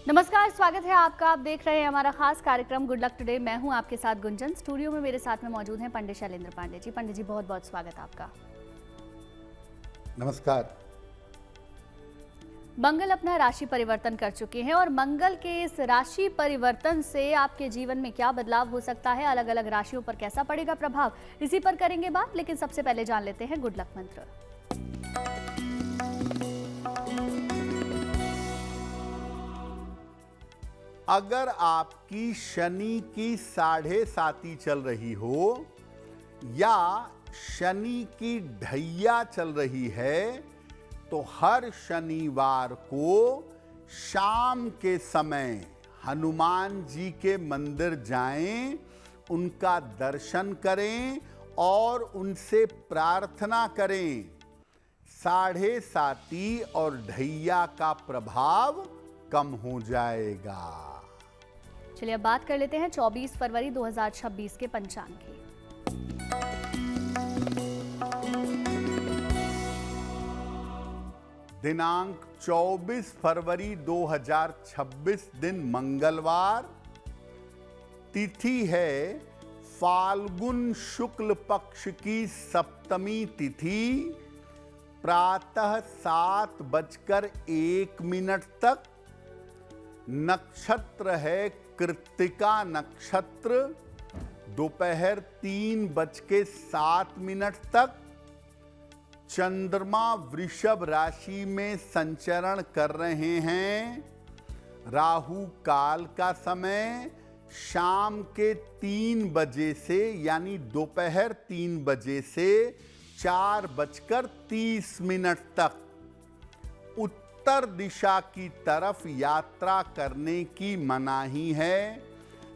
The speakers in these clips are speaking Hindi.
नमस्कार, स्वागत है आपका। आप देख रहे हैं हमारा खास कार्यक्रम गुड लक टुडे। मैं हूं आपके साथ गुंजन। स्टूडियो में मेरे साथ में मौजूद हैं पंडित शैलेंद्र पांडे जी। पंडित जी, बहुत बहुत स्वागत आपका। नमस्कार। मंगल अपना राशि परिवर्तन कर चुके हैं और मंगल के इस राशि परिवर्तन से आपके जीवन में क्या बदलाव हो सकता है, अलग अलग राशियों पर कैसा पड़ेगा प्रभाव, इसी पर करेंगे बात। लेकिन सबसे पहले जान लेते हैं गुड लक मंत्र। अगर आपकी शनि की 7.5 चल रही हो या शनि की ढैया चल रही है तो हर शनिवार को शाम के समय हनुमान जी के मंदिर जाएं, उनका दर्शन करें और उनसे प्रार्थना करें। 7.5 और ढैया का प्रभाव कम हो जाएगा। चलिए अब बात कर लेते हैं 24 फरवरी 2026 के पंचांग की। दिनांक 24 फरवरी 2026 दिन मंगलवार, तिथि है फाल्गुन शुक्ल पक्ष की सप्तमी तिथि, प्रातः 7:01 तक। नक्षत्र है कृत्तिका नक्षत्र, दोपहर 3:07 तक। चंद्रमा वृषभ राशि में संचरण कर रहे हैं। राहु काल का समय शाम के 3 बजे से यानी दोपहर 3 बजे से 4:30 तक। उत्तर दिशा की तरफ यात्रा करने की मनाही है,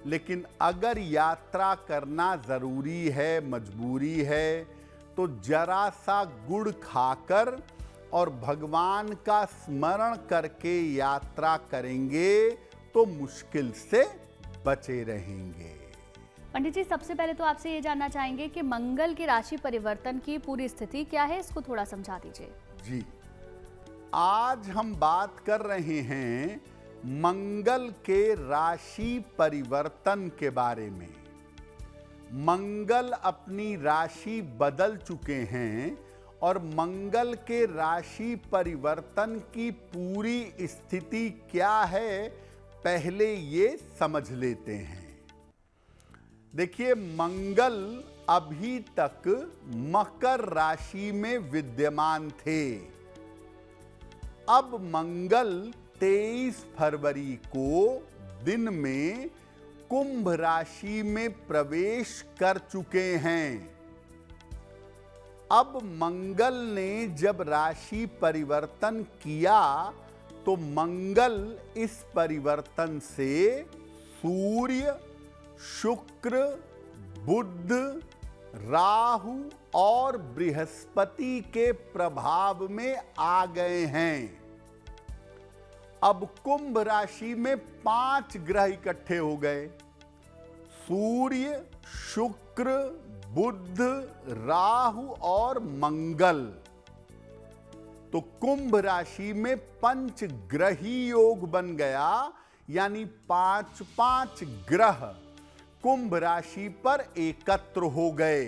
लेकिन अगर यात्रा करना जरूरी है, मजबूरी है, तो जरा सा गुड़ खाकर और भगवान का स्मरण करके यात्रा करेंगे तो मुश्किल से बचे रहेंगे। पंडित जी, सबसे पहले तो आपसे ये जानना चाहेंगे कि मंगल की राशि परिवर्तन की पूरी स्थिति क्या है, इसको थोड़ा समझा दीजिए। जी, आज हम बात कर रहे हैं मंगल के राशि परिवर्तन के बारे में। मंगल अपनी राशि बदल चुके हैं और मंगल के राशि परिवर्तन की पूरी स्थिति क्या है, पहले ये समझ लेते हैं। देखिए, मंगल अभी तक मकर राशि में विद्यमान थे। अब मंगल 23 फरवरी को दिन में कुंभ राशि में प्रवेश कर चुके हैं। अब मंगल ने जब राशि परिवर्तन किया तो मंगल इस परिवर्तन से सूर्य, शुक्र, बुध, राहु और बृहस्पति के प्रभाव में आ गए हैं। अब कुंभ राशि में 5 ग्रह इकट्ठे हो गए। सूर्य, शुक्र, बुध, राहु और मंगल। तो कुंभ राशि में पंचग्रही योग बन गया, यानी 5 ग्रह कुंभ राशि पर एकत्र हो गए।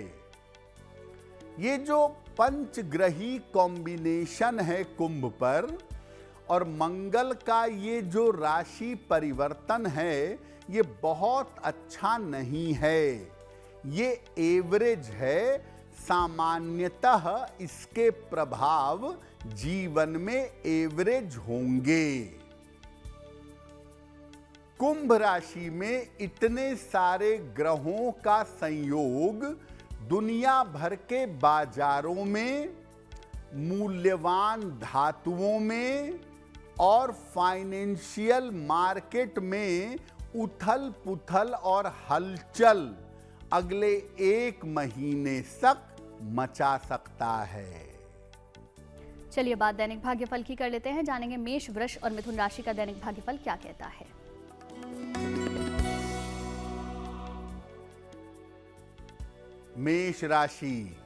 ये जो पंचग्रही कॉम्बिनेशन है कुंभ पर और मंगल का ये जो राशि परिवर्तन है, ये बहुत अच्छा नहीं है। ये एवरेज है। सामान्यतः इसके प्रभाव जीवन में एवरेज होंगे। कुंभ राशि में इतने सारे ग्रहों का संयोग दुनिया भर के बाजारों में, मूल्यवान धातुओं में और फाइनेंशियल मार्केट में उथल पुथल और हलचल अगले 1 महीने तक मचा सकता है। चलिए बात दैनिक भाग्यफल की कर लेते हैं। जानेंगे मेष, वृष और मिथुन राशि का दैनिक भाग्यफल क्या कहता है। मेष राशि,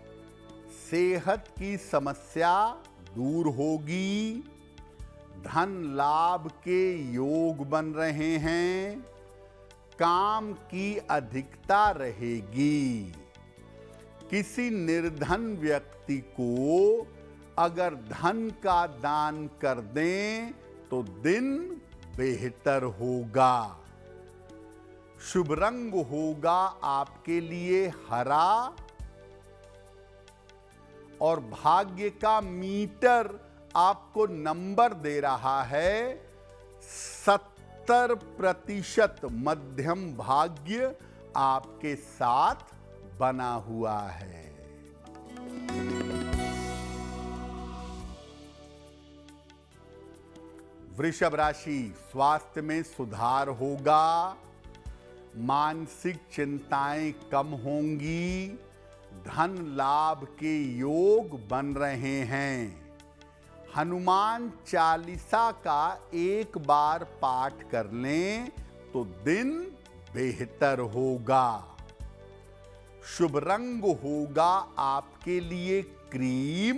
सेहत की समस्या दूर होगी। धन लाभ के योग बन रहे हैं, काम की अधिकता रहेगी। किसी निर्धन व्यक्ति को अगर धन का दान कर दें तो दिन बेहतर होगा। शुभ रंग होगा आपके लिए हरा और भाग्य का मीटर आपको नंबर दे रहा है 70% मध्यम भाग्य आपके साथ बना हुआ है। वृषभ राशि, स्वास्थ्य में सुधार होगा, मानसिक चिंताएं कम होंगी, धन लाभ के योग बन रहे हैं। हनुमान चालीसा का एक बार पाठ कर लें तो दिन बेहतर होगा। शुभ रंग होगा आपके लिए क्रीम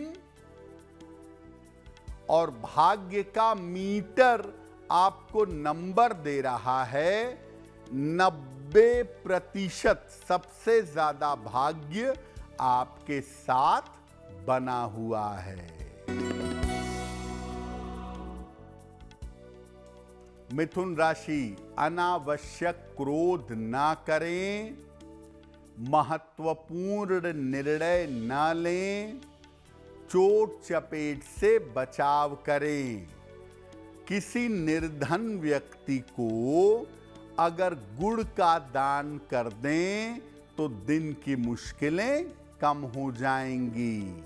और भाग्य का मीटर आपको नंबर दे रहा है 90%। सबसे ज्यादा भाग्य आपके साथ बना हुआ है। मिथुन राशि, अनावश्यक क्रोध ना करें, महत्वपूर्ण निर्णय न लें, चोट चपेट से बचाव करें। किसी निर्धन व्यक्ति को अगर गुड़ का दान कर दें तो दिन की मुश्किलें कम हो जाएंगी।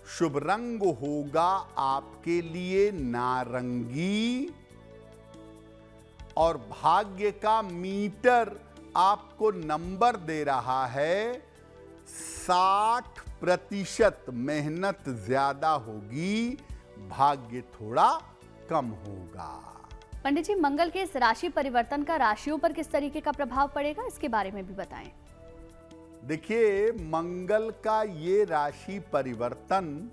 शुभ रंग होगा आपके लिए नारंगी और भाग्य का मीटर आपको नंबर दे रहा है 60%। मेहनत ज्यादा होगी, भाग्य थोड़ा कम होगा। पंडित जी, मंगल के इस राशि परिवर्तन का राशियों पर किस तरीके का प्रभाव पड़ेगा, इसके बारे में भी बताएं। देखिए, मंगल का ये राशि परिवर्तन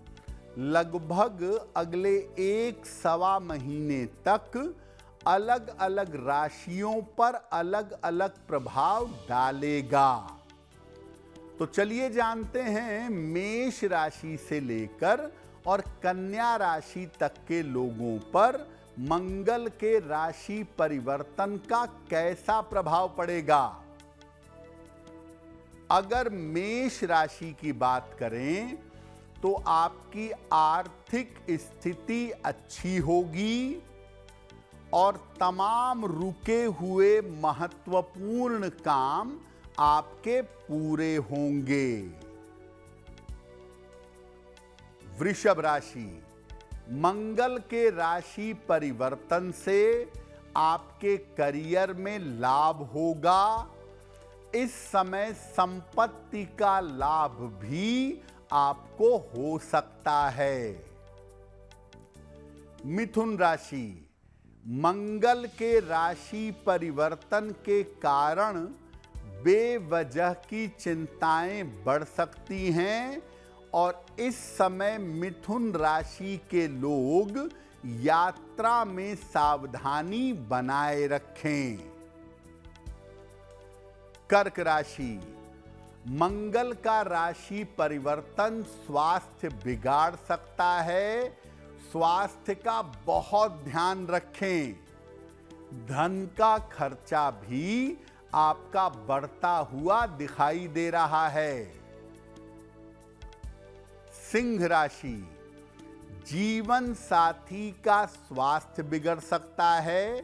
लगभग अगले 1-1.25 महीने तक अलग अलग राशियों पर अलग अलग प्रभाव डालेगा। तो चलिए जानते हैं मेष राशि से लेकर और कन्या राशि तक के लोगों पर मंगल के राशि परिवर्तन का कैसा प्रभाव पड़ेगा। अगर मेष राशि की बात करें तो आपकी आर्थिक स्थिति अच्छी होगी और तमाम रुके हुए महत्वपूर्ण काम आपके पूरे होंगे। वृषभ राशि, मंगल के राशि परिवर्तन से आपके करियर में लाभ होगा। इस समय संपत्ति का लाभ भी आपको हो सकता है। मिथुन राशि, मंगल के राशि परिवर्तन के कारण बेवजह की चिंताएं बढ़ सकती हैं और इस समय मिथुन राशि के लोग यात्रा में सावधानी बनाए रखें। कर्क राशि, मंगल का राशि परिवर्तन स्वास्थ्य बिगाड़ सकता है। स्वास्थ्य का बहुत ध्यान रखें। धन का खर्चा भी आपका बढ़ता हुआ दिखाई दे रहा है। सिंह राशि, जीवन साथी का स्वास्थ्य बिगड़ सकता है।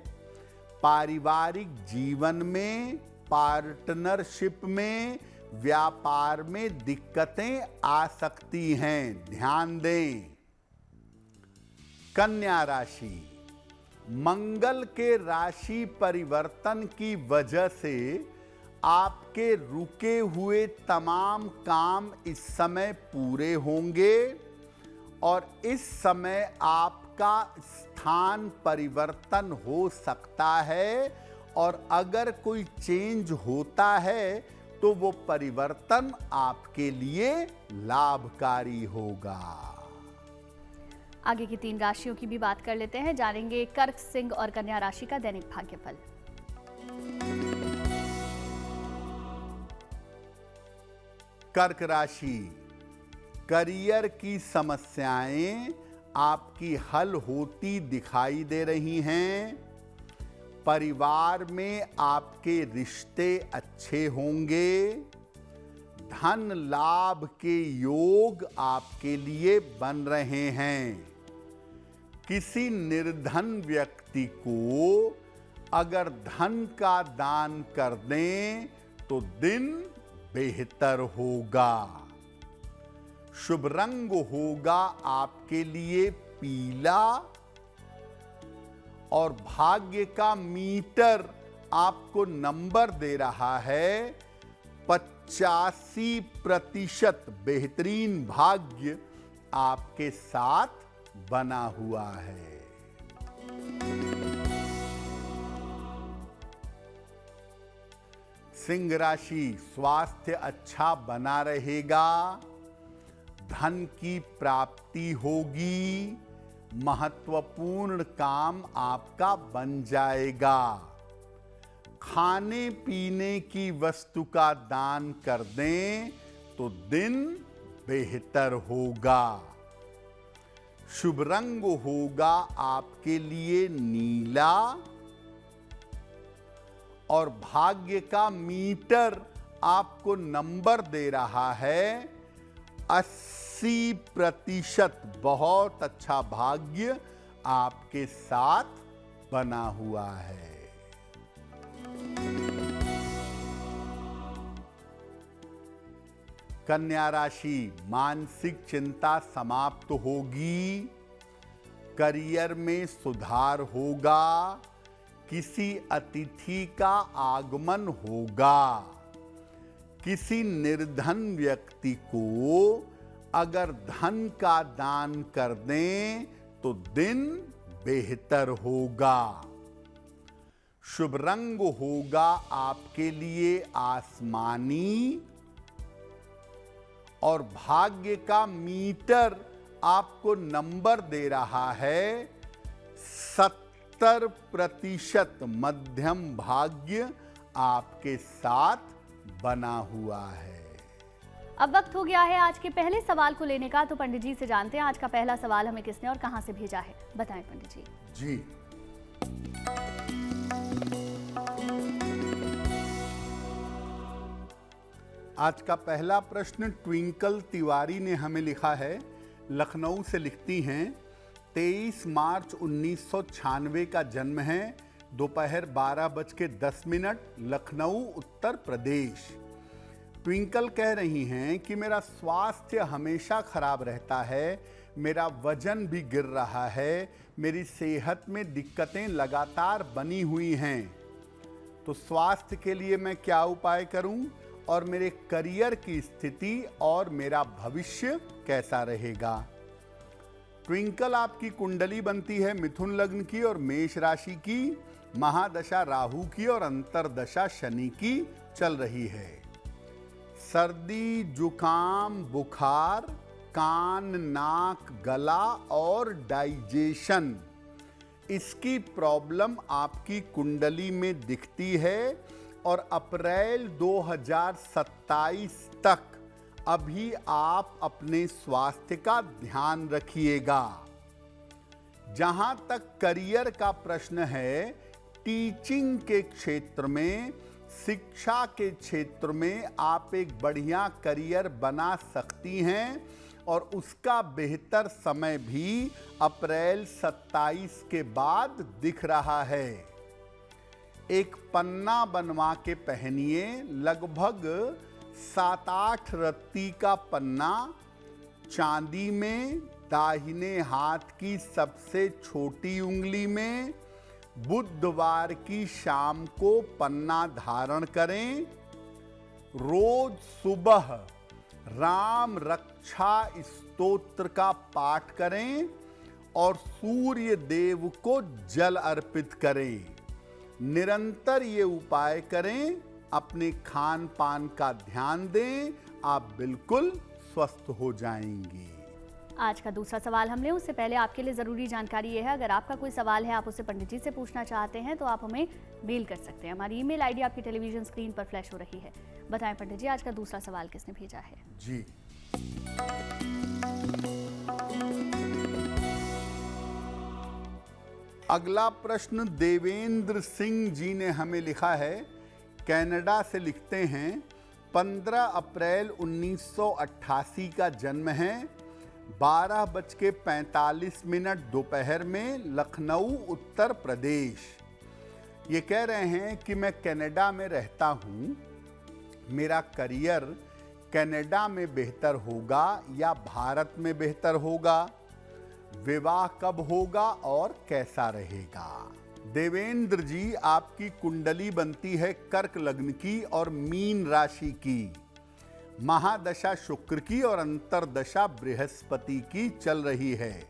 पारिवारिक जीवन में, पार्टनरशिप में, व्यापार में दिक्कतें आ सकती हैं, ध्यान दें। कन्या राशि, मंगल के राशि परिवर्तन की वजह से आपके रुके हुए तमाम काम इस समय पूरे होंगे और इस समय आपका स्थान परिवर्तन हो सकता है और अगर कोई चेंज होता है तो वो परिवर्तन आपके लिए लाभकारी होगा। आगे की 3 राशियों की भी बात कर लेते हैं। जानेंगे कर्क, सिंह और कन्या राशि का दैनिक भाग्यफल। कर्क राशि, करियर की समस्याएं आपकी हल होती दिखाई दे रही हैं। परिवार में आपके रिश्ते अच्छे होंगे। धन लाभ के योग आपके लिए बन रहे हैं। किसी निर्धन व्यक्ति को अगर धन का दान कर दें तो दिन बेहतर होगा। शुभ रंग होगा आपके लिए पीला और भाग्य का मीटर आपको नंबर दे रहा है 85% बेहतरीन भाग्य आपके साथ बना हुआ है। सिंह राशि, स्वास्थ्य अच्छा बना रहेगा। धन की प्राप्ति होगी। महत्वपूर्ण काम आपका बन जाएगा। खाने पीने की वस्तु का दान कर दें तो दिन बेहतर होगा। शुभ रंग होगा आपके लिए नीला और भाग्य का मीटर आपको नंबर दे रहा है 80%। बहुत अच्छा भाग्य आपके साथ बना हुआ है। कन्या राशि, मानसिक चिंता समाप्त होगी। करियर में सुधार होगा। किसी अतिथि का आगमन होगा। किसी निर्धन व्यक्ति को अगर धन का दान कर दें तो दिन बेहतर होगा। शुभ रंग होगा आपके लिए आसमानी और भाग्य का मीटर आपको नंबर दे रहा है 70%। मध्यम भाग्य आपके साथ बना हुआ है। अब वक्त हो गया है आज के पहले सवाल को लेने का, तो पंडित जी से जानते हैं आज का पहला सवाल हमें किसने और कहां से भेजा है। बताएं पंडित जी। जी, आज का पहला प्रश्न ट्विंकल तिवारी ने हमें लिखा है। लखनऊ से लिखती हैं, 23 मार्च 1996 का जन्म है। दोपहर 12:10 लखनऊ उत्तर प्रदेश। ट्विंकल कह रही हैं कि मेरा स्वास्थ्य हमेशा खराब रहता है। मेरा वजन भी गिर रहा है। मेरी सेहत में दिक्कतें लगातार बनी हुई हैं। तो स्वास्थ्य के लिए मैं क्या उपाय करूं और मेरे करियर की स्थिति और मेरा भविष्य कैसा रहेगा। ट्विंकल, आपकी कुंडली बनती है मिथुन लग्न की और मेष राशि की। महादशा राहु की और अंतरदशा शनि की चल रही है। सर्दी, जुकाम, बुखार, कान, नाक, गला और डाइजेशन, इसकी प्रॉब्लम आपकी कुंडली में दिखती है और अप्रैल 2027 तक अभी आप अपने स्वास्थ्य का ध्यान रखिएगा। जहां तक करियर का प्रश्न है, टीचिंग के क्षेत्र में, शिक्षा के क्षेत्र में आप एक बढ़िया करियर बना सकती हैं और उसका बेहतर समय भी अप्रैल 27 के बाद दिख रहा है। एक पन्ना बनवा के पहनिए, लगभग 7-8 रत्ती का पन्ना, चांदी में, दाहिने हाथ की सबसे छोटी उंगली में। बुधवार की शाम को पन्ना धारण करें। रोज सुबह राम रक्षा स्तोत्र का पाठ करें और सूर्य देव को जल अर्पित करें। निरंतर ये उपाय करें। अपने खान पान का ध्यान दें। आप बिल्कुल स्वस्थ हो जाएंगी। आज का दूसरा सवाल हम लें उससे पहले आपके लिए ज़रूरी जानकारी ये है, अगर आपका कोई सवाल है आप उसे पंडित जी से पूछना चाहते हैं तो आप हमें मेल कर सकते हैं। हमारी ईमेल आईडी आपकी टेलीविजन स्क्रीन पर फ्लैश हो रही है। बताएं पंडित जी, आज का दूसरा सवाल किसने भेजा है? जी, अगला प्रश्न देवेंद्र सिंह जी ने हमें लिखा है, कनाडा से लिखते हैं 15 अप्रैल 1988 का जन्म है, 12:45 दोपहर में, लखनऊ उत्तर प्रदेश। ये कह रहे हैं कि मैं कनाडा में रहता हूँ, मेरा करियर कनाडा में बेहतर होगा या भारत में बेहतर होगा, विवाह कब होगा और कैसा रहेगा? देवेंद्र जी, आपकी कुंडली बनती है कर्क लग्न की और मीन राशि की, महादशा शुक्र की और अंतरदशा बृहस्पति की चल रही है।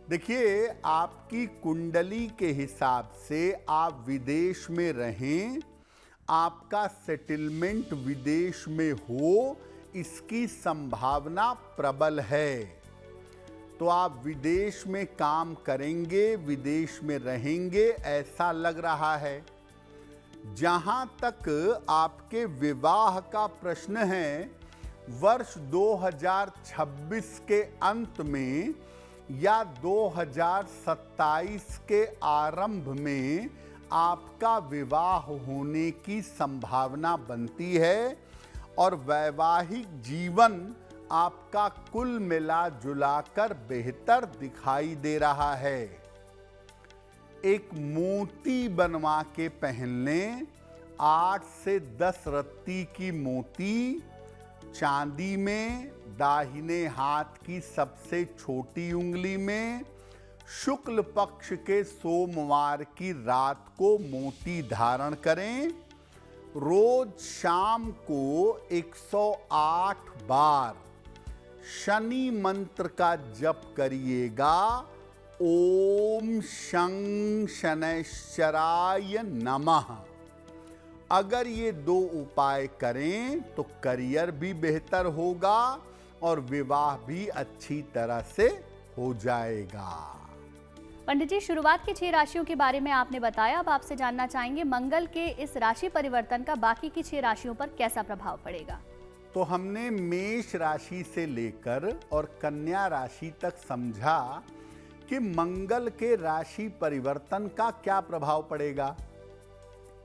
देखिए, आपकी कुंडली के हिसाब से आप विदेश में रहें, आपका सेटलमेंट विदेश में हो, इसकी संभावना प्रबल है। तो आप विदेश में काम करेंगे, विदेश में रहेंगे, ऐसा लग रहा है। जहां तक आपके विवाह का प्रश्न है, वर्ष 2026 के अंत में या 2027 के आरंभ में आपका विवाह होने की संभावना बनती है और वैवाहिक जीवन आपका कुल मिला जुलाकर बेहतर दिखाई दे रहा है। एक मोती बनवा के पहन लें, 8 से 10 रत्ती की मोती, चांदी में, दाहिने हाथ की सबसे छोटी उंगली में, शुक्ल पक्ष के सोमवार की रात को मोती धारण करें। रोज शाम को 108 बार शनि मंत्र का जप करिएगा, ओम शं शनैश्चराय नमः। अगर ये 2 उपाय करें तो करियर भी बेहतर होगा और विवाह भी अच्छी तरह से हो जाएगा। पंडित जी, शुरुआत की 6 राशियों के बारे में आपने बताया, अब आपसे जानना चाहेंगे मंगल के इस राशि परिवर्तन का बाकी की 6 राशियों पर कैसा प्रभाव पड़ेगा? तो हमने मेष राशि से लेकर और कन्या राशि तक समझा कि मंगल के राशि परिवर्तन का क्या प्रभाव पड़ेगा।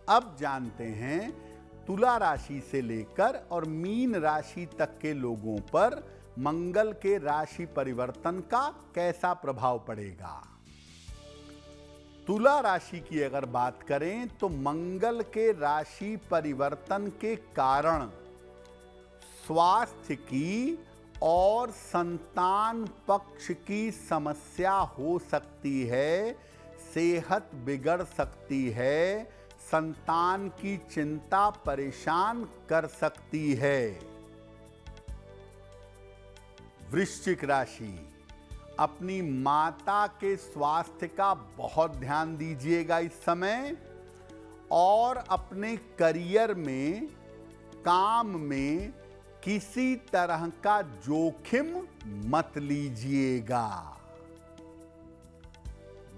अब जानते हैं तुला राशि से लेकर और मीन राशि तक के लोगों पर मंगल के राशि परिवर्तन का कैसा प्रभाव पड़ेगा। तुला राशि की अगर बात करें तो मंगल के राशि परिवर्तन के कारण स्वास्थ्य की और संतान पक्ष की समस्या हो सकती है, सेहत बिगड़ सकती है, संतान की चिंता परेशान कर सकती है। वृश्चिक राशि, अपनी माता के स्वास्थ्य का बहुत ध्यान दीजिएगा इस समय, और अपने करियर में, काम में किसी तरह का जोखिम मत लीजिएगा।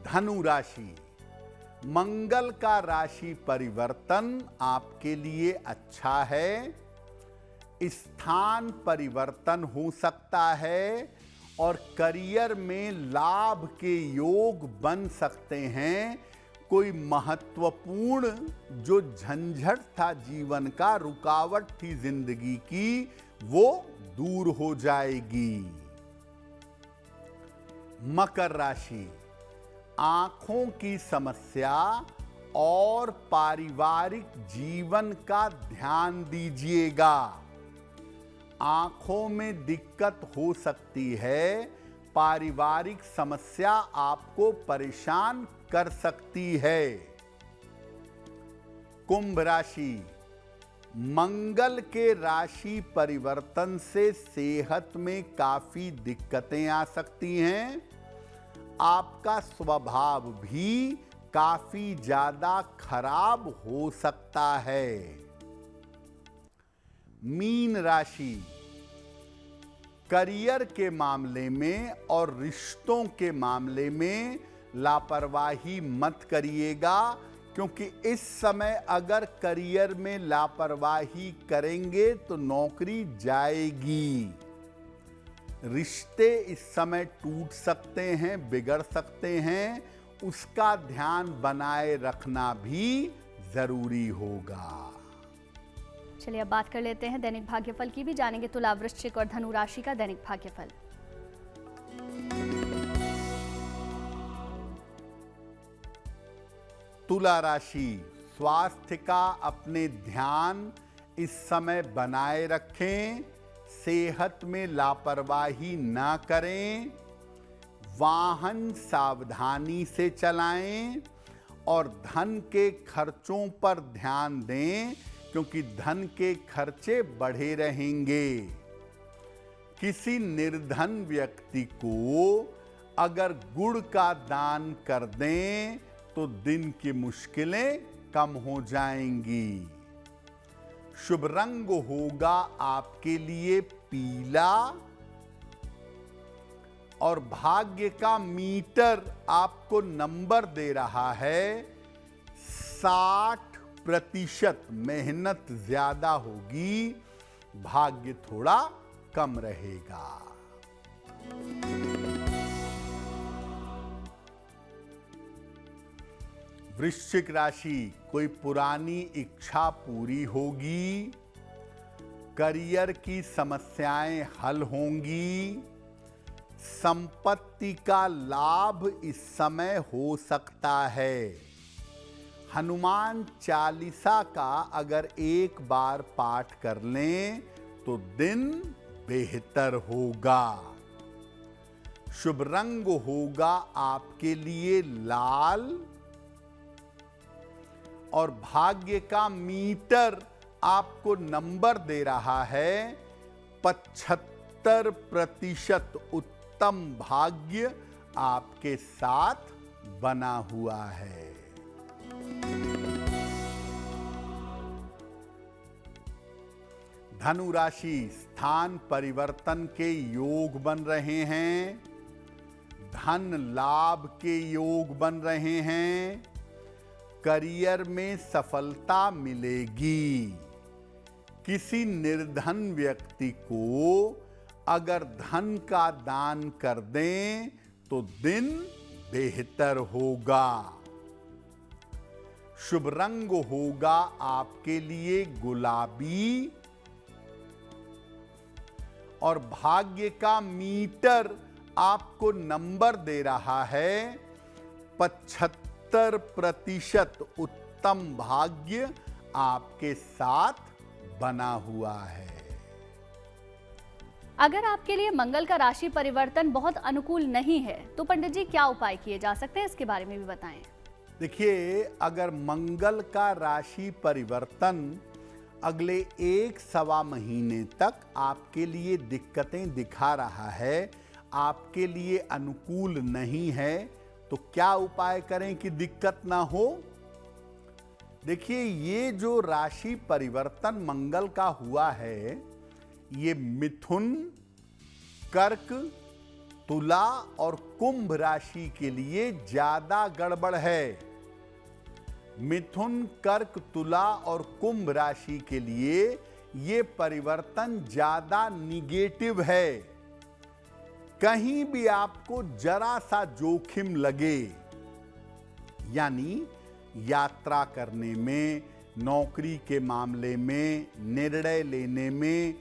धनु राशि, मंगल का राशि परिवर्तन आपके लिए अच्छा है, स्थान परिवर्तन हो सकता है और करियर में लाभ के योग बन सकते हैं। कोई महत्वपूर्ण जो झंझट था जीवन का, रुकावट थी जिंदगी की, वो दूर हो जाएगी। मकर राशि, आंखों की समस्या और पारिवारिक जीवन का ध्यान दीजिएगा। आंखों में दिक्कत हो सकती है, पारिवारिक समस्या आपको परेशान कर सकती है। कुंभ राशि, मंगल के राशि परिवर्तन से सेहत में काफी दिक्कतें आ सकती हैं। आपका स्वभाव भी काफी ज्यादा खराब हो सकता है। मीन राशि, करियर के मामले में और रिश्तों के मामले में लापरवाही मत करिएगा, क्योंकि इस समय अगर करियर में लापरवाही करेंगे तो नौकरी जाएगी। रिश्ते इस समय टूट सकते हैं, बिगड़ सकते हैं, उसका ध्यान बनाए रखना भी जरूरी होगा। चलिए अब बात कर लेते हैं दैनिक भाग्यफल की भी, जानेंगे तुला, वृश्चिक और धनु राशि का दैनिक भाग्यफल। तुला राशि, स्वास्थ्य का अपने ध्यान इस समय बनाए रखें, सेहत में लापरवाही ना करें, वाहन सावधानी से चलाएं और धन के खर्चों पर ध्यान दें, क्योंकि धन के खर्चे बढ़े रहेंगे। किसी निर्धन व्यक्ति को अगर गुड़ का दान कर दें तो दिन की मुश्किलें कम हो जाएंगी। शुभ रंग होगा आपके लिए पीला और भाग्य का मीटर आपको नंबर दे रहा है 60%। मेहनत ज्यादा होगी, भाग्य थोड़ा कम रहेगा। वृश्चिक राशि, कोई पुरानी इच्छा पूरी होगी, करियर की समस्याएं हल होंगी, संपत्ति का लाभ इस समय हो सकता है। हनुमान चालीसा का अगर एक बार पाठ कर लें तो दिन बेहतर होगा। शुभ रंग होगा आपके लिए लाल और भाग्य का मीटर आपको नंबर दे रहा है 75%। उत्तम भाग्य आपके साथ बना हुआ है। धनु राशि, स्थान परिवर्तन के योग बन रहे हैं, धन लाभ के योग बन रहे हैं, करियर में सफलता मिलेगी। किसी निर्धन व्यक्ति को अगर धन का दान कर दें तो दिन बेहतर होगा। शुभ रंग होगा आपके लिए गुलाबी और भाग्य का मीटर आपको नंबर दे रहा है 75%। उत्तम भाग्य आपके साथ बना हुआ है। अगर आपके लिए मंगल का राशि परिवर्तन बहुत अनुकूल नहीं है तो पंडित जी क्या उपाय किए जा सकते हैं, इसके बारे में भी बताएं। देखिए, अगर मंगल का राशि परिवर्तन अगले 1-1.25 महीने तक आपके लिए दिक्कतें दिखा रहा है, आपके लिए अनुकूल नहीं है, तो क्या उपाय करें कि दिक्कत ना हो। देखिए, ये जो राशि परिवर्तन मंगल का हुआ है, ये मिथुन, कर्क, तुला और कुंभ राशि के लिए ज्यादा गड़बड़ है। मिथुन, कर्क, तुला और कुंभ राशि के लिए ये परिवर्तन ज्यादा निगेटिव है। कहीं भी आपको जरा सा जोखिम लगे, यानी यात्रा करने में, नौकरी के मामले में, निर्णय लेने में,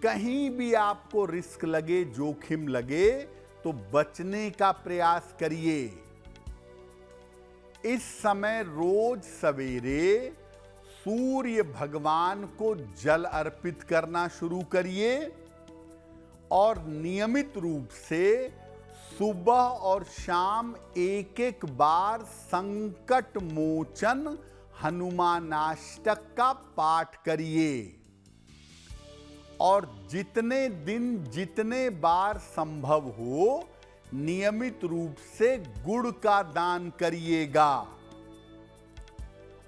कहीं भी आपको रिस्क लगे, जोखिम लगे, तो बचने का प्रयास करिए। इस समय रोज सवेरे सूर्य भगवान को जल अर्पित करना शुरू करिए और नियमित रूप से सुबह और शाम एक बार संकट मोचन हनुमानाष्टक का पाठ करिए और जितने दिन, जितने बार संभव हो, नियमित रूप से गुड़ का दान करिएगा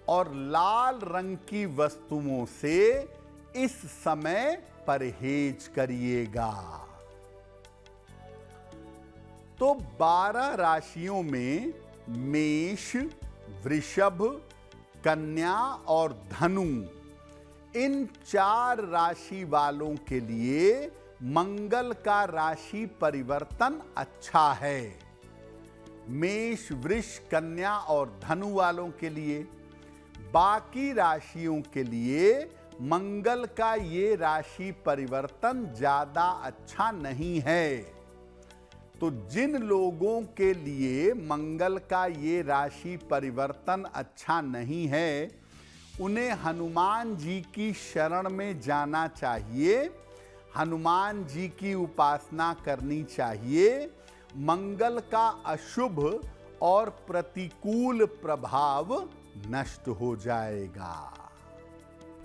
और लाल रंग की वस्तुओं से इस समय परहेज करिएगा। तो 12 राशियों में मेष, वृषभ, कन्या और धनु, इन 4 राशि वालों के लिए मंगल का राशि परिवर्तन अच्छा है। मेष, वृष, कन्या और धनु वालों के लिए, बाकी राशियों के लिए मंगल का ये राशि परिवर्तन ज्यादा अच्छा नहीं है। तो जिन लोगों के लिए मंगल का ये राशि परिवर्तन अच्छा नहीं है, उन्हें हनुमान जी की शरण में जाना चाहिए, हनुमान जी की उपासना करनी चाहिए। मंगल का अशुभ और प्रतिकूल प्रभाव नष्ट हो जाएगा।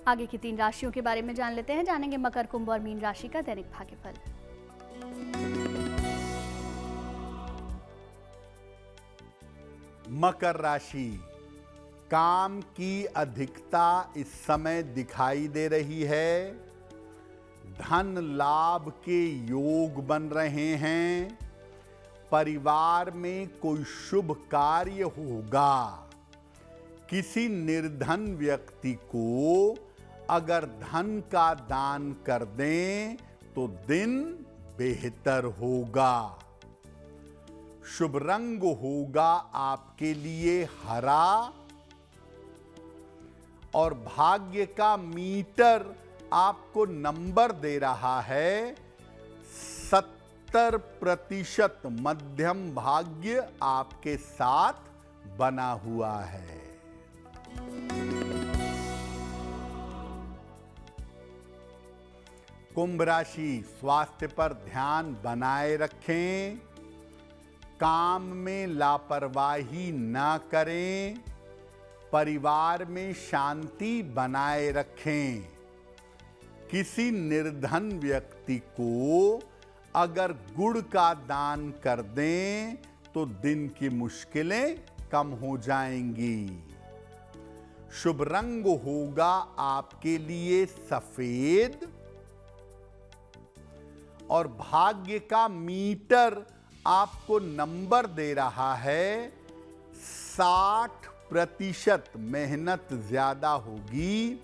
आगे की 3 राशियों के बारे में जान लेते हैं। जानेंगे मकर, कुंभ और मीन राशि का दैनिक भाग्यफल। मकर राशि, काम की अधिकता इस समय दिखाई दे रही है। धन लाभ के योग बन रहे हैं। परिवार में कोई शुभ कार्य होगा। किसी निर्धन व्यक्ति को अगर धन का दान कर दें तो दिन बेहतर होगा। शुभ रंग होगा आपके लिए हरा और भाग्य का मीटर आपको नंबर दे रहा है 70% मध्यम भाग्य आपके साथ बना हुआ है। कुंभ राशि, स्वास्थ्य पर ध्यान बनाए रखें। काम में लापरवाही न करें। परिवार में शांति बनाए रखें। किसी निर्धन व्यक्ति को अगर गुड़ का दान कर दें तो दिन की मुश्किलें कम हो जाएंगी। शुभ रंग होगा आपके लिए सफेद और भाग्य का मीटर आपको नंबर दे रहा है 60%। मेहनत ज्यादा होगी,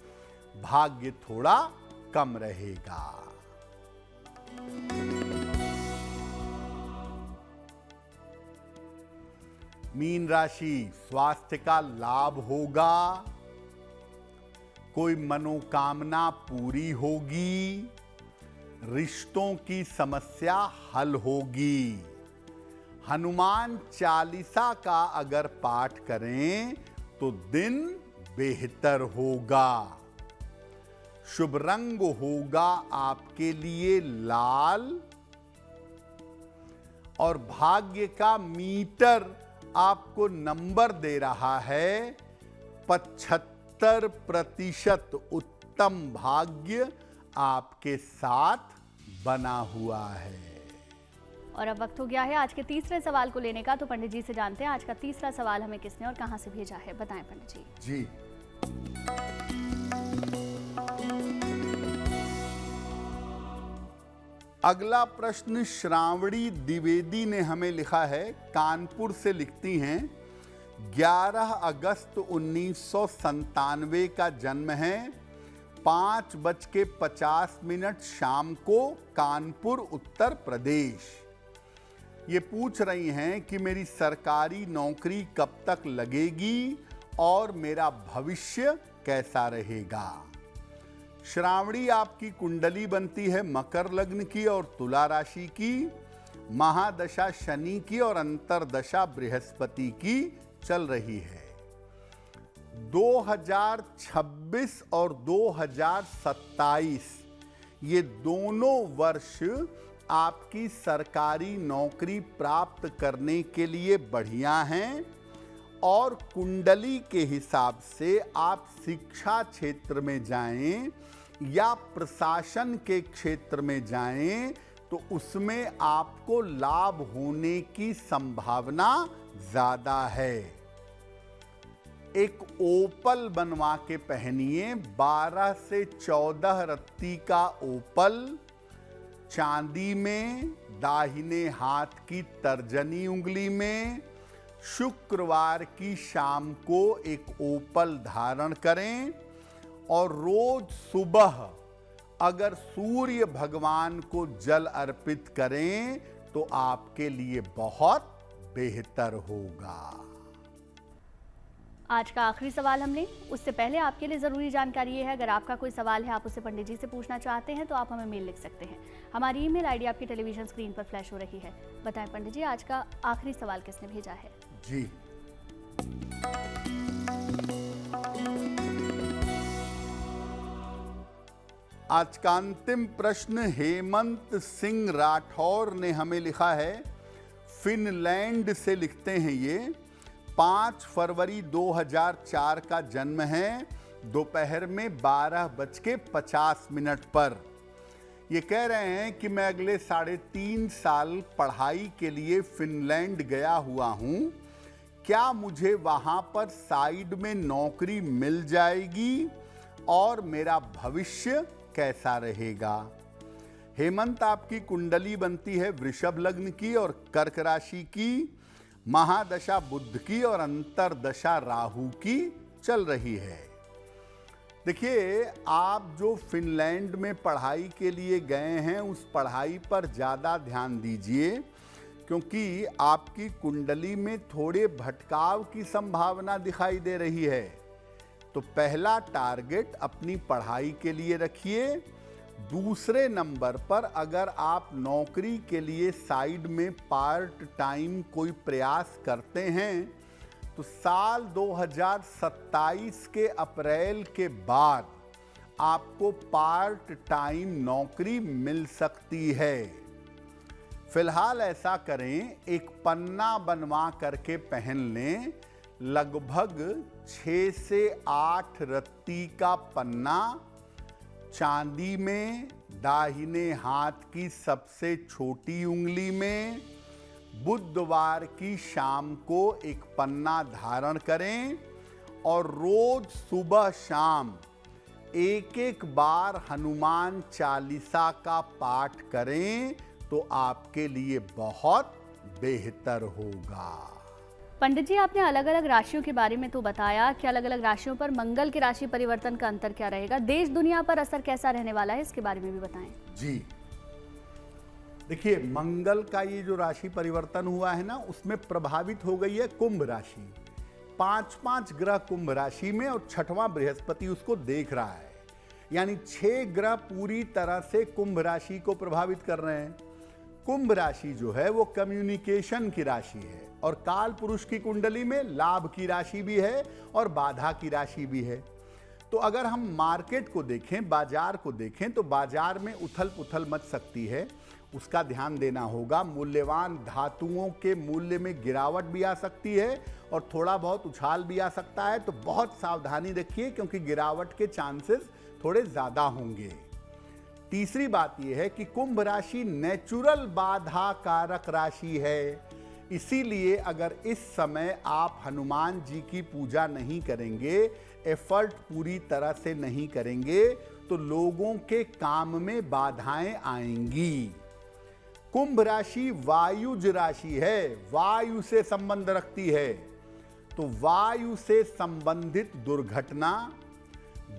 भाग्य थोड़ा कम रहेगा। मीन राशि, स्वास्थ्य का लाभ होगा। कोई मनोकामना पूरी होगी। रिश्तों की समस्या हल होगी। हनुमान चालीसा का अगर पाठ करें तो दिन बेहतर होगा। शुभ रंग होगा आपके लिए लाल और भाग्य का मीटर आपको नंबर दे रहा है 75%। उत्तम भाग्य आपके साथ बना हुआ है। और अब वक्त हो गया है आज के तीसरे सवाल को लेने का। तो पंडित जी से जानते हैं आज का तीसरा सवाल हमें किसने और कहां से भेजा है। बताएं पंडित जी। जी, अगला प्रश्न श्रावणी द्विवेदी ने हमें लिखा है। कानपुर से लिखती हैं 11 अगस्त 1997 का जन्म है। 5:50 शाम को, कानपुर उत्तर प्रदेश। ये पूछ रही हैं कि मेरी सरकारी नौकरी कब तक लगेगी और मेरा भविष्य कैसा रहेगा। श्रावणी आपकी कुंडली बनती है मकर लग्न की और तुला राशि की। महादशा शनि की और अंतरदशा बृहस्पति की चल रही है। 2026 और 2027 ये दोनों वर्ष आपकी सरकारी नौकरी प्राप्त करने के लिए बढ़िया हैं और कुंडली के हिसाब से आप शिक्षा क्षेत्र में जाएं या प्रशासन के क्षेत्र में जाएं तो उसमें आपको लाभ होने की संभावना ज्यादा है। एक ओपल बनवा के पहनिए, 12 से 14 रत्ती का ओपल चांदी में, दाहिने हाथ की तर्जनी उंगली में। शुक्रवार की शाम को एक ओपल धारण करें और रोज सुबह अगर सूर्य भगवान को जल अर्पित करें तो आपके लिए बहुत बेहतर होगा। आज का आखिरी सवाल हमने, उससे पहले आपके लिए ज़रूरी जानकारी ये है, अगर आपका कोई सवाल है आप उसे पंडित जी से पूछना चाहते हैं तो आप हमें मेल लिख सकते हैं। हमारी ईमेल आईडी आपकी टेलीविजन स्क्रीन पर फ्लैश हो रही है। बताएं पंडित जी, आज का आखिरी सवाल किसने भेजा है? जी, आज का अंतिम प्रश्न हेमंत सिंह राठौर ने हमें लिखा है। फिनलैंड से लिखते हैं ये। 5 फरवरी 2004 का जन्म है, दोपहर में 12:50 पर। ये कह रहे हैं कि मैं अगले 3.5 साल पढ़ाई के लिए फिनलैंड गया हुआ हूँ। क्या मुझे वहाँ पर साइड में नौकरी मिल जाएगी और मेरा भविष्य कैसा रहेगा? हेमंत, आपकी कुंडली बनती है वृषभ लग्न की और कर्क राशि की। महादशा बुध की और अंतरदशा राहु की चल रही है। देखिए, आप जो फिनलैंड में पढ़ाई के लिए गए हैं उस पढ़ाई पर ज़्यादा ध्यान दीजिए, क्योंकि आपकी कुंडली में थोड़े भटकाव की संभावना दिखाई दे रही है। तो पहला टारगेट अपनी पढ़ाई के लिए रखिए। दूसरे नंबर पर अगर आप नौकरी के लिए साइड में पार्ट टाइम कोई प्रयास करते हैं तो साल 2027 के अप्रैल के बाद आपको पार्ट टाइम नौकरी मिल सकती है। फिलहाल ऐसा करें, एक पन्ना बनवा करके पहन लें। लगभग 6 से 8 रत्ती का पन्ना, चांदी में, दाहिने हाथ की सबसे छोटी उंगली में। बुधवार की शाम को एक पन्ना धारण करें और रोज सुबह शाम एक बार हनुमान चालीसा का पाठ करें तो आपके लिए बहुत बेहतर होगा। पंडित जी, आपने अलग अलग राशियों के बारे में तो बताया कि अलग अलग राशियों पर मंगल के राशि परिवर्तन का अंतर क्या रहेगा, देश दुनिया पर असर कैसा रहने वाला है, इसके बारे में भी बताएं। जी, देखिए, मंगल का ये जो राशि परिवर्तन हुआ है ना, उसमें प्रभावित हो गई है कुंभ राशि। 5 ग्रह कुंभ राशि में और 6वां बृहस्पति उसको देख रहा है, यानी 6 ग्रह पूरी तरह से कुंभ राशि को प्रभावित कर रहे हैं। कुंभ राशि जो है वो कम्युनिकेशन की राशि है और काल पुरुष की कुंडली में लाभ की राशि भी है और बाधा की राशि भी है। तो अगर हम मार्केट को देखें, बाजार को देखें, तो बाजार में उथल पुथल मच सकती है, उसका ध्यान देना होगा। मूल्यवान धातुओं के मूल्य में गिरावट भी आ सकती है और थोड़ा बहुत उछाल भी आ सकता है, तो बहुत सावधानी रखिए क्योंकि गिरावट के चांसेस थोड़े ज़्यादा होंगे। तीसरी बात यह है कि कुंभ राशि नेचुरल बाधा कारक राशि है, इसीलिए अगर इस समय आप हनुमान जी की पूजा नहीं करेंगे, एफर्ट पूरी तरह से नहीं करेंगे, तो लोगों के काम में बाधाएं आएंगी। कुंभ राशि वायुज राशि है, वायु से संबंध रखती है, तो वायु से संबंधित दुर्घटना,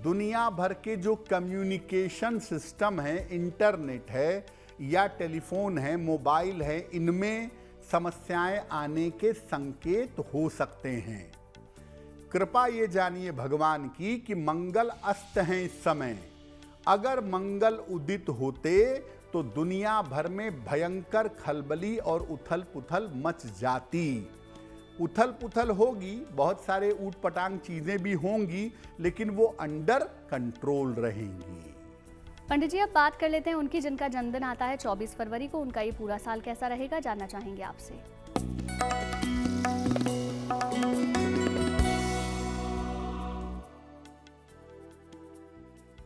दुनिया भर के जो कम्युनिकेशन सिस्टम है, इंटरनेट है या टेलीफोन है, मोबाइल है, इनमें समस्याएं आने के संकेत हो सकते हैं। कृपा ये जानिए भगवान की कि मंगल अस्त हैं इस समय। अगर मंगल उदित होते तो दुनिया भर में भयंकर खलबली और उथल पुथल मच जाती। उथल पुथल होगी, बहुत सारे ऊट पटांग चीजें भी होंगी, लेकिन वो अंडर कंट्रोल रहेंगी। पंडित जी, अब बात कर लेते हैं उनकी जिनका जन्मदिन आता है 24 फरवरी को। उनका ये पूरा साल कैसा रहेगा, जानना चाहेंगे आपसे।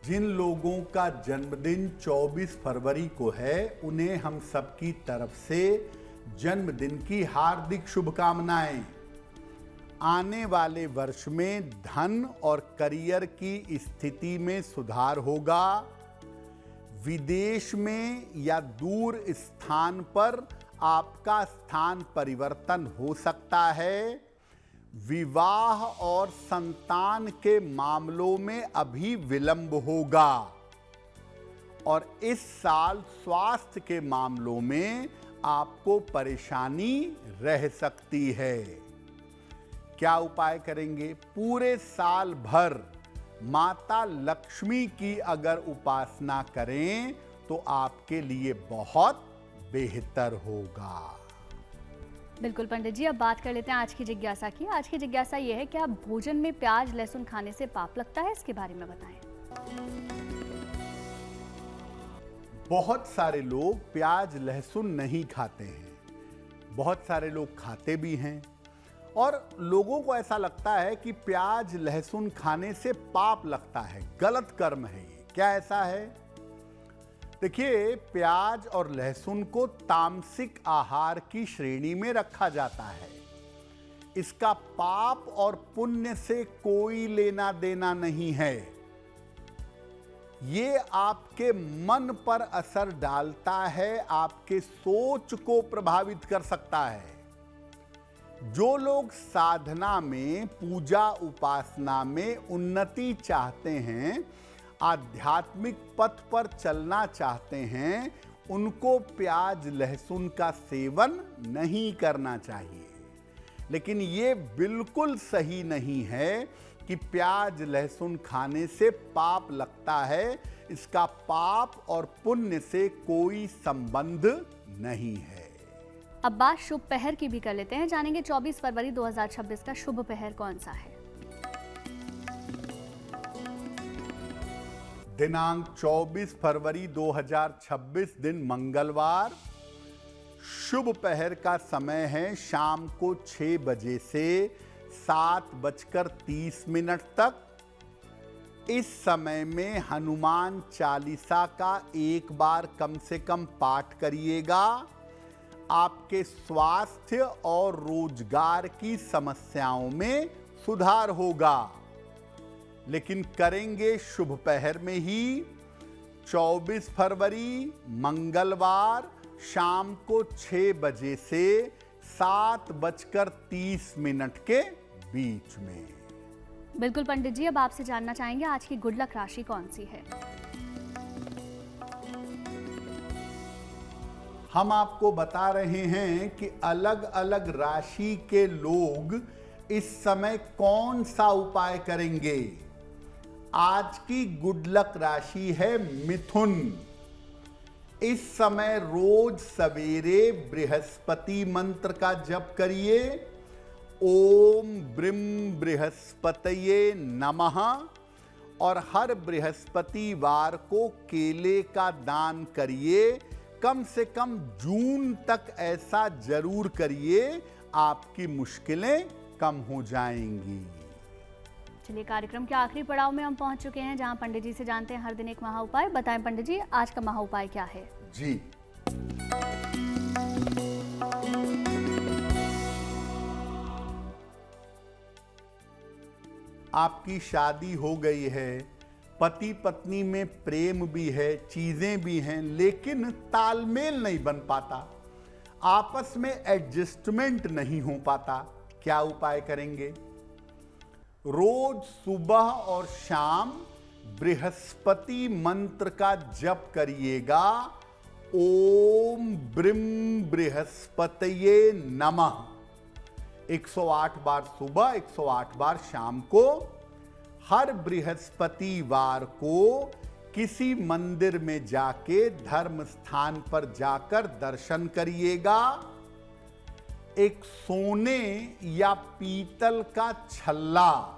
जिन लोगों का जन्मदिन 24 फरवरी को है, उन्हें हम सबकी तरफ से जन्मदिन की हार्दिक शुभकामनाएं। आने वाले वर्ष में धन और करियर की स्थिति में सुधार होगा। विदेश में या दूर स्थान पर आपका स्थान परिवर्तन हो सकता है। विवाह और संतान के मामलों में अभी विलंब होगा और इस साल स्वास्थ्य के मामलों में आपको परेशानी रह सकती है। क्या उपाय करेंगे? पूरे साल भर माता लक्ष्मी की अगर उपासना करें तो आपके लिए बहुत बेहतर होगा। बिल्कुल पंडित जी, अब बात कर लेते हैं आज की जिज्ञासा की। आज की जिज्ञासा ये है कि आप भोजन में प्याज लहसुन खाने से पाप लगता है, इसके बारे में बताएं। बहुत सारे लोग प्याज लहसुन नहीं खाते हैं, बहुत सारे लोग खाते भी हैं और लोगों को ऐसा लगता है कि प्याज लहसुन खाने से पाप लगता है, गलत कर्म है ये। क्या ऐसा है? देखिए, प्याज और लहसुन को तामसिक आहार की श्रेणी में रखा जाता है। इसका पाप और पुण्य से कोई लेना देना नहीं है। ये आपके मन पर असर डालता है, आपके सोच को प्रभावित कर सकता है। जो लोग साधना में, पूजा उपासना में उन्नति चाहते हैं, आध्यात्मिक पथ पर चलना चाहते हैं, उनको प्याज लहसुन का सेवन नहीं करना चाहिए। लेकिन ये बिल्कुल सही नहीं है कि प्याज लहसुन खाने से पाप लगता है। इसका पाप और पुण्य से कोई संबंध नहीं है। अब बात शुभ पहर की भी कर लेते हैं। जानेंगे 24 फरवरी 2026 का शुभ पहर कौन सा है। दिनांक 24 फरवरी 2026 दिन मंगलवार। शुभ पहर का समय है शाम को 6 बजे से 7:30 तक। इस समय में हनुमान चालीसा का एक बार कम से कम पाठ करिएगा। आपके स्वास्थ्य और रोजगार की समस्याओं में सुधार होगा। लेकिन करेंगे शुभ पहर में ही। 24 फरवरी मंगलवार शाम को 6 बजे से 7:30 के बीच में। बिल्कुल पंडित जी, अब आपसे जानना चाहेंगे आज की गुड लक राशि कौन सी है। हम आपको बता रहे हैं कि अलग अलग राशि के लोग इस समय कौन सा उपाय करेंगे। आज की गुड लक राशि है मिथुन। इस समय रोज सवेरे बृहस्पति मंत्र का जप करिए। ओम ब्रीम बृहस्पतये नमः। और हर बृहस्पतिवार को केले का दान करिए। कम से कम जून तक ऐसा जरूर करिए, आपकी मुश्किलें कम हो जाएंगी। चलिए, कार्यक्रम के आखिरी पड़ाव में हम पहुंच चुके हैं, जहां पंडित जी से जानते हैं हर दिन एक महा उपाय। बताएं पंडित जी, आज का महा उपाय क्या है। जी, आपकी शादी हो गई है, पति पत्नी में प्रेम भी है, चीजें भी हैं, लेकिन तालमेल नहीं बन पाता, आपस में एडजस्टमेंट नहीं हो पाता। क्या उपाय करेंगे? रोज सुबह और शाम बृहस्पति मंत्र का जप करिएगा। ओम ब्रीम बृहस्पतये नमः। 108 बार सुबह, 108 बार शाम को। हर बृहस्पतिवार को किसी मंदिर में जाके, धर्म स्थान पर जाकर दर्शन करिएगा। एक सोने या पीतल का छल्ला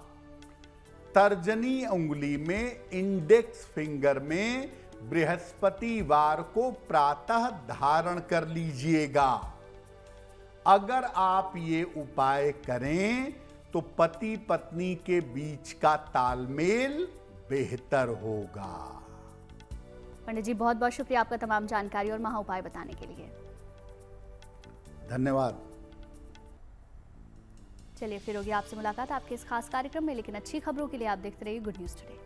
तर्जनी उंगली में, इंडेक्स फिंगर में बृहस्पतिवार को प्रातः धारण कर लीजिएगा। अगर आप ये उपाय करें तो पति पत्नी के बीच का तालमेल बेहतर होगा। पंडित जी, बहुत बहुत शुक्रिया आपका तमाम जानकारी और महा उपाय बताने के लिए। धन्यवाद। चलिए, फिर होगी आपसे मुलाकात आपके इस खास कार्यक्रम में, लेकिन अच्छी खबरों के लिए आप देखते रहिए गुड न्यूज टुडे।